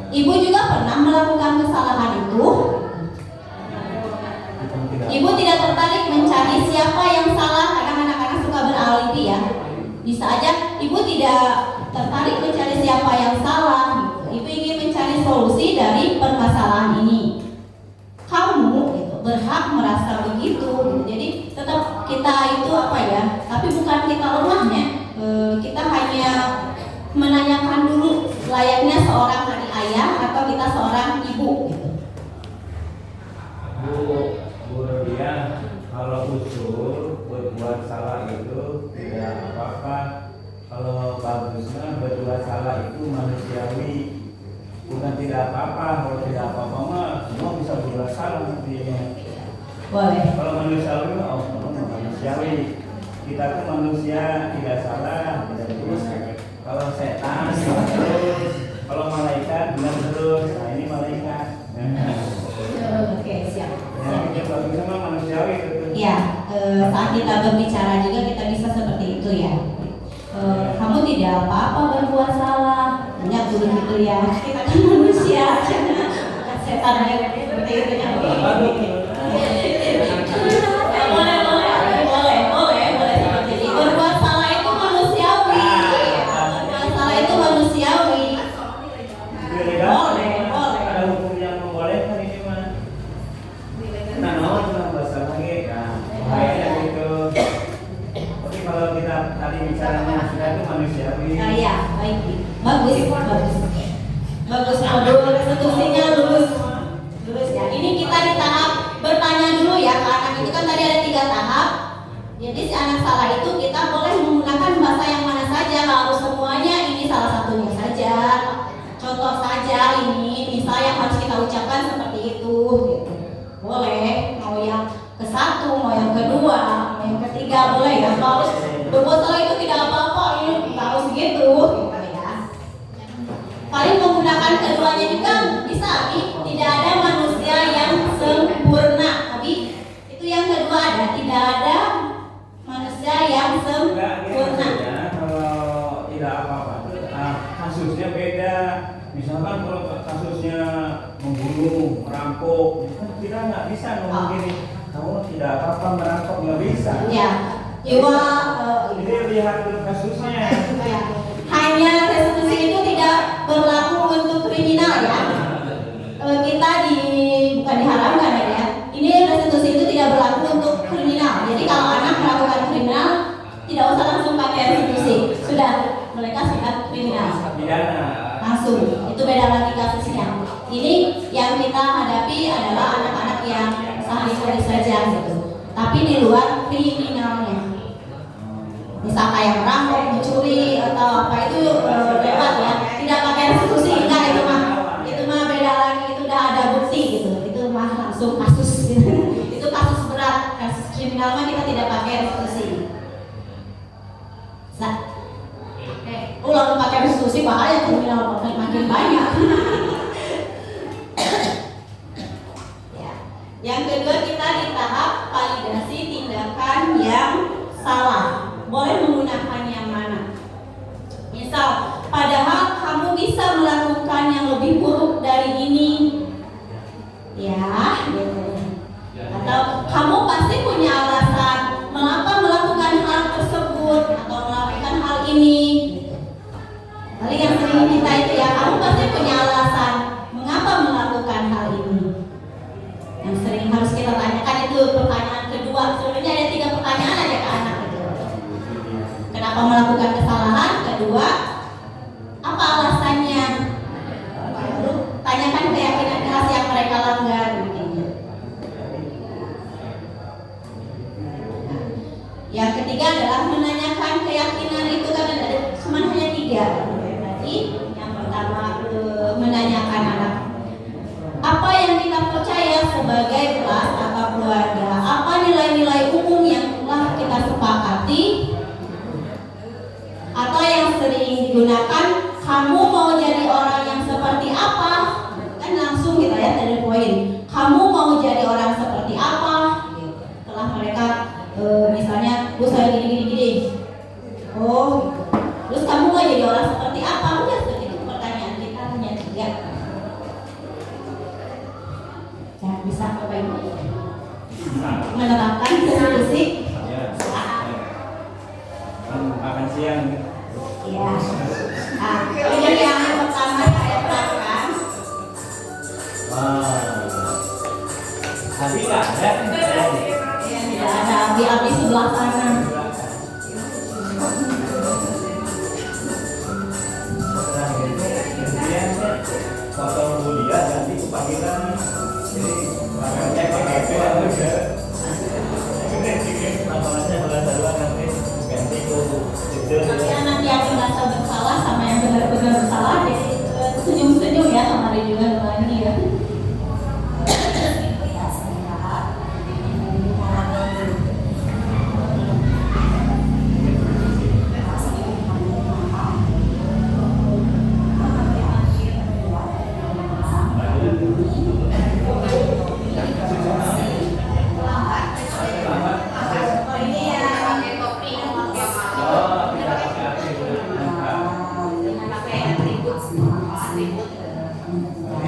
Ibu juga pernah melakukan kesalahan itu. Ibu tidak Bisa aja ibu tidak tertarik mencari siapa yang salah gitu. Ibu ingin mencari solusi dari permasalahan ini. Kamu gitu, berhak merasa begitu gitu. Jadi tetap kita itu apa ya, tapi bukan kita lemahnya. Kita hanya menanyakan dulu layaknya seorang adik ayah atau kita seorang ibu gitu. Bu Rodia, kalau usul berbuat salah itu tidak apa-apa. Kalau bagusnya berbuat salah itu manusiawi, bukan tidak apa-apa. Kalau tidak apa-apa mah semua bisa berbuat salah nantinya. Boleh. Kalau manusiawi mah manusiawi. Kita tuh manusia tidak salah, tidak terus. Kalau setan salah terus, kalau malaikat benar terus. Nah ini malaikat. Oke, siap. Ya, kita bagusnya mah manusiawi gitu. Ya, saat kita berbicara juga kita bisa seperti itu ya. Kamu tidak apa-apa berbuat salah, banyak dulu gitu ya. Kita kan manusia, jangan setan aja seperti itu ya. Boleh seperti itu. Berbuat salah itu manusiawi. Berbuat salah itu manusiawi. Boleh. Ada hukum yang membolehkan ini mah. Nah, cuma bahasa lagi, nah, bahayanya gitu. Tapi kalau kita tadi bicaranya sudah itu manusiawi. Iya, baik. Bagus. Modul restitusinya lulus ya. Ini kita di tahap bertanya dulu ya ke anak itu kan tadi ada 3 tahap. Jadi si anak salah itu kita boleh menggunakan bahasa yang mana saja, nggak harus semuanya, ini salah satunya saja. Contoh saja ini, misal yang harus kita ucapkan seperti itu gitu. Boleh, mau yang ke-1, mau yang kedua, mau yang ketiga boleh ya. Kalau harus berbuat salah itu tidak apa-apa, ini nggak harus gitu ya. Paling menggunakan keduanya juga bisa, tidak ada manusia yang sempurna. Tapi itu yang kedua ada, tidak ada manusia yang sempurna. Ya, kalau tidak apa-apa, kasusnya beda. Misalkan kalau kasusnya membunuh, merampok, kita nggak bisa ngomong gini. Kamu tidak apa-apa merampok, nggak bisa. Ya, jiwa. Jadi lihat dulu kasusnya. Hanya restitusi itu tidak berlaku untuk kriminal ya. Kita bukan diharamkan ya. Ini restitusi itu tidak berlaku untuk kriminal. Jadi kalau anak melakukan kriminal tidak usah langsung pakai restitusi. Sudah, mereka sudah kriminal. Pidana. Langsung. Itu beda lagi kasusnya. Ini yang kita hadapi adalah anak-anak yang sehari-hari saja gitu. Tapi di luar kriminalnya. Misal kayak merampok, mencuri atau apa itu bebas ya. Tidak pakai restitusi, enggak itu mah beda lagi, itu udah ada bukti gitu. Itu mah langsung kasus gitu. Itu kasus berat, kasus kriminal mah kita tidak pakai restitusi. Ulang pakai restitusi bahaya, kriminal makin banyak. Ya. Yang kedua kita di tahap validasi tindakan yang salah. Boleh menggunakan yang mana? Misal, padahal kamu bisa melakukan yang lebih buruk dari ini, ya, gitu. Atau kamu pasti punya alasan mengapa melakukan hal tersebut atau melakukan hal ini. Gitu. Paling yang sering kita itu ya, kamu pasti punya alasan mengapa melakukan hal ini. Yang sering harus kita tanyakan itu pertanyaan kedua. Sebenarnya ada 3 pertanyaan aja ke anak. Kenapa melakukan kesalahan? Kedua, apa alasannya? Lalu tanyakan keyakinan keras yang mereka langgar. Yang ketiga adalah menanyakan keyakinan itu kan ada cuma hanya 3. Berarti yang pertama menanyakan anak apa yang kita percaya sebagai kelas atau keluarga, apa nilai-nilai umum yang telah kita sepakati. Atau yang sering digunakan, kamu mau jadi orang yang seperti apa? Kan langsung kita ya dari poin. Kamu mau jadi orang seperti apa? Setelah mereka misalnya, saya gini. Oh, gitu. Terus kamu mau jadi orang seperti apa? Udah seperti itu pertanyaan kita hanya 3. Ya, bisa Bapak Ibu menerapkan restitusi. Makan siang goyang. Ya. Nah, ini yang pertama saya terapkan. Wah. Tapi nggak ada. Tidak ada api sebelah sana. Foto Budia ganti kepanggilan. Jadi makanya kayak gitu aja. Namanya belas-belas nanti ganti ke Nanti yang merasa bersalah sama yang benar-benar bersalah jadi senyum-senyum ya sama Ridwan lagi ya.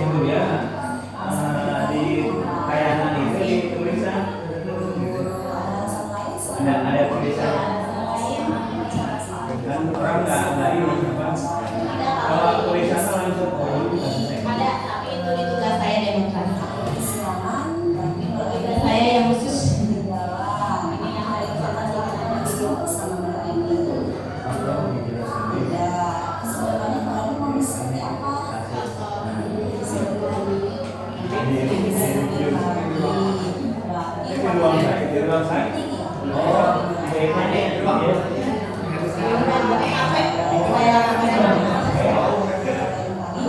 itu ya di kayangan itu di tulisan ada tulisan dan orang nggak ini apa kalau tulisan langsung Ada, tapi itu di tugas saya demonstrasi. Tugas saya yang khusus. Ini yang saya presentasikan sama ini. di ruang saya oh kayak mana ya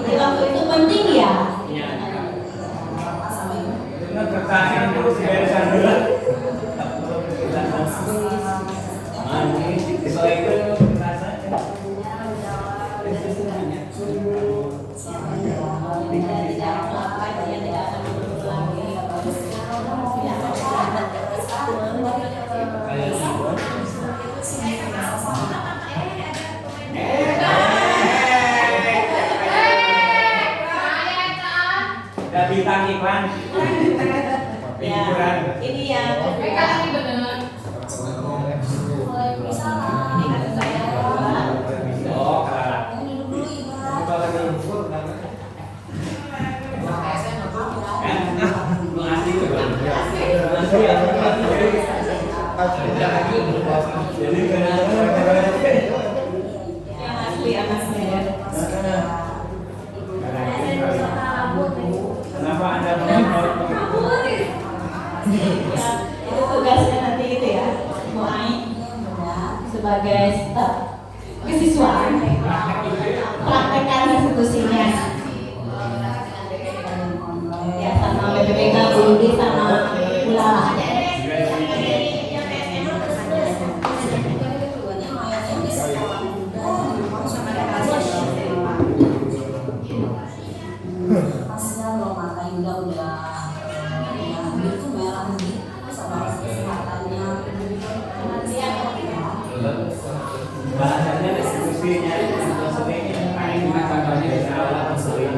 Di waktu itu penting ya. dengan kertasnya itu beresan dulu ini setelah itu kertasnya ada bintang iklan hiburan Ini yang oh kalah jadi yang asli ya Mas ya. kenapa anda menolak Itu tugasnya nanti itu ya, mulai sebagai staf kesiswaan praktekkan institusinya ya sama BPPK, BUD sama Pula. bahasanya diskusinya seringnya paling katanya salah sering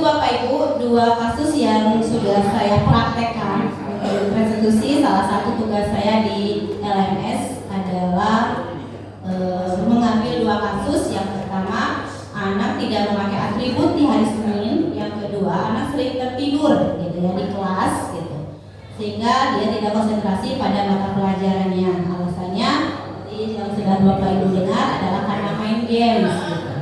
Bapak Ibu, 2 kasus yang sudah saya praktekkan untuk restitusi. Salah satu tugas saya di LMS adalah mengambil 2 kasus. Yang pertama, anak tidak memakai atribut di hari Senin. Yang kedua, anak sering tertidur gitu ya di kelas gitu, sehingga dia tidak konsentrasi pada mata pelajarannya. Alasannya seperti yang sudah Bapak Ibu dengar adalah karena main games gitu.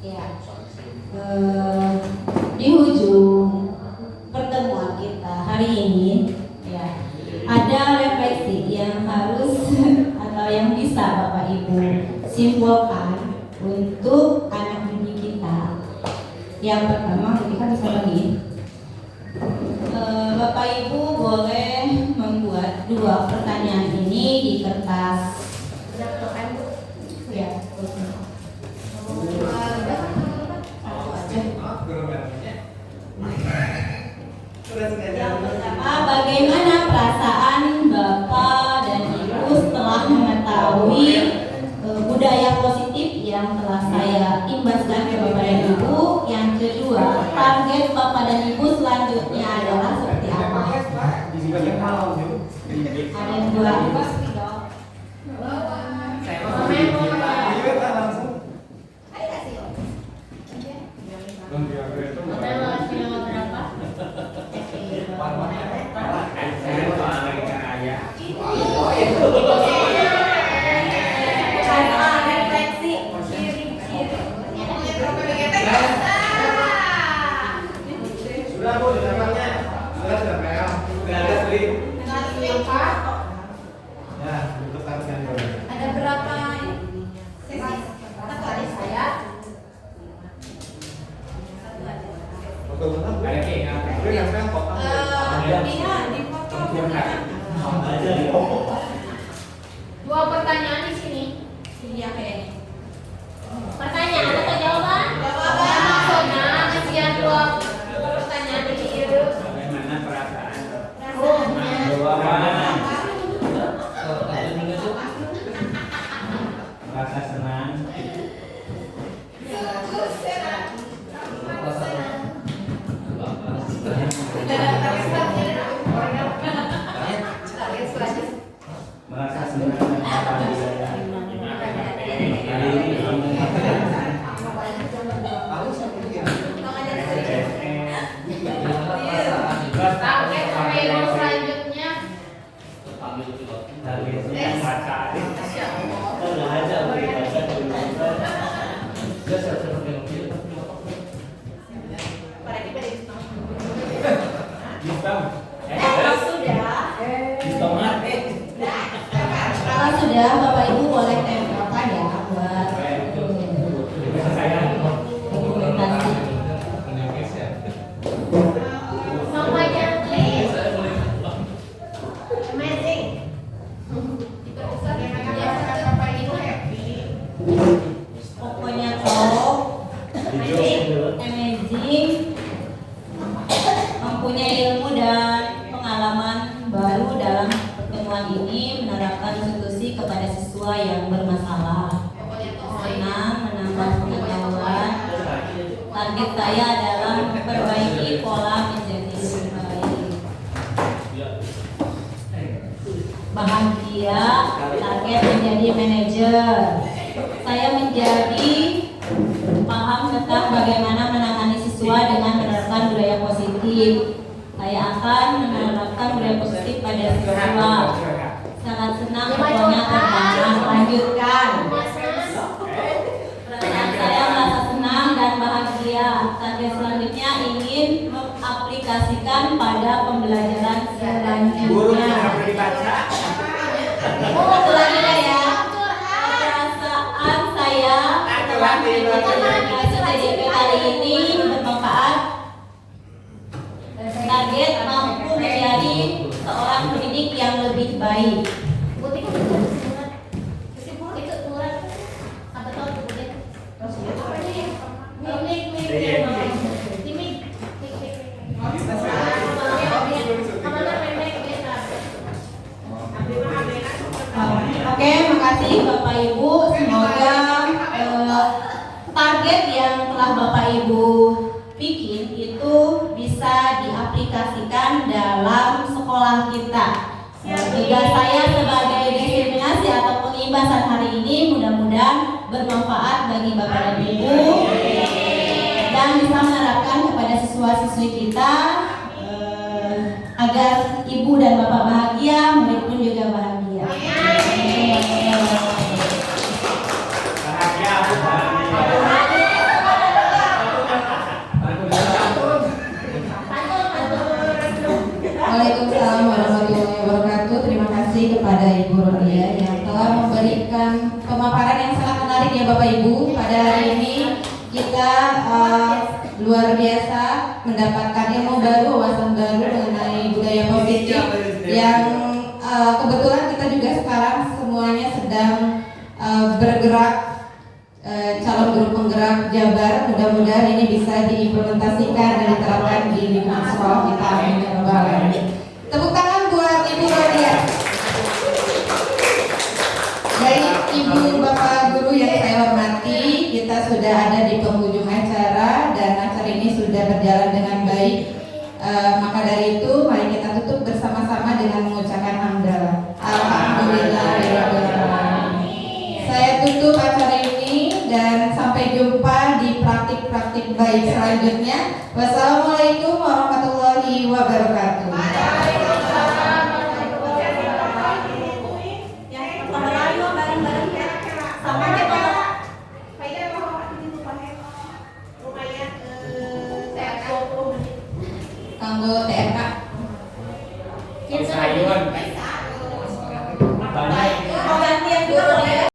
Ya, di ujung pertemuan kita hari ini ya, ada refleksi yang harus atau yang bisa Bapak Ibu simpulkan untuk anak didik kita. Yang pertama, kita bisa bagi Bapak Ibu boleh membuat 2 pertanyaan ini di kertas. Ya, yang pertama, bagaimana perasaan Bapak dan Ibu setelah mengetahui budaya positif yang telah saya imbaskan ke Bapak dan Ibu? Yang kedua, target Bapak dan Ibu selanjutnya adalah seperti apa? Ada yang 2. Ada berapa Dua pertanyaan di sini. Iya kayaknya. Pertanyaan atau jawaban? Jawaban. Maksudnya kasihan 2 pertanyaan di sini. Bagaimana perasaan? Jawaban. Rasa senang. Merasa senang dan bahagia. Hari ini Target pemilu selanjutnya. targetnya baca. Kalau sudah, Bapak Ibu boleh tempelkan ya buat dokumentasi. Semuanya please. Amazing. Pokoknya top, amazing, mempunyai ilmu dan pengalaman baru dalam pertemuan ini, menerapkan restitusi kepada siswa yang bermasalah, senang menambah pengetahuan. Target saya adalah memperbaiki pola menjadi lebih baik. Bahagia, target menjadi manajer. Saya menjadi paham tentang bagaimana menangani siswa dengan menerapkan budaya positif. Saya akan menerapkan budaya positif pada siswa. Sangat senang pokoknya tentang lanjutkan. Perasaan saya merasa senang dan bahagia. Target selanjutnya ingin mengaplikasikan pada pembelajaran selanjutnya. Selanjutnya ya. Perasaan saya setelah mengikuti kali ini bermanfaat. Target mampu menjadi seorang pendidik yang lebih baik. Oke, makasih Bapak Ibu. Semoga target yang telah Bapak Ibu bikin itu bisa diaplikasikan dalam sekolah kita. Tugas saya sebagai diseminasi atau pengimbasan hari ini mudah-mudahan bermanfaat bagi Bapak dan Ibu dan bisa menerapkan kepada siswa-siswi kita agar Ibu dan Bapak bahagia, murid pun juga bahagia. Waalaikumsalam warahmatullahi wabarakatuh. Terima kasih kepada Ibu Rodia yang telah memberikan pemaparan yang sangat menarik ya Bapak Ibu. Pada hari ini kita luar biasa mendapatkan ilmu baru, wawasan baru mengenai budaya positif yang kebetulan kita juga sekarang semuanya sedang bergerak calon guru penggerak Jabar. Mudah-mudahan ini bisa diimplementasikan dan diterapkan di lingkungan sekolah kita. Amin ya rabbal alamin. Tepuk tangan buat Ibu Rodia. Baik Ibu Bapak Guru yang saya hormati, kita sudah ada di penghujung acara dan acara ini sudah berjalan dengan baik. Maka dari itu mari kita tutup bersama-sama dengan mengucapkan hamdalah. Alhamdulillahirabbil alamin. Saya tutup acara ini dan sampai jumpa di praktik-praktik baik selanjutnya. Wassalamualaikum warahmatullahi wabarakatuh. Kanggo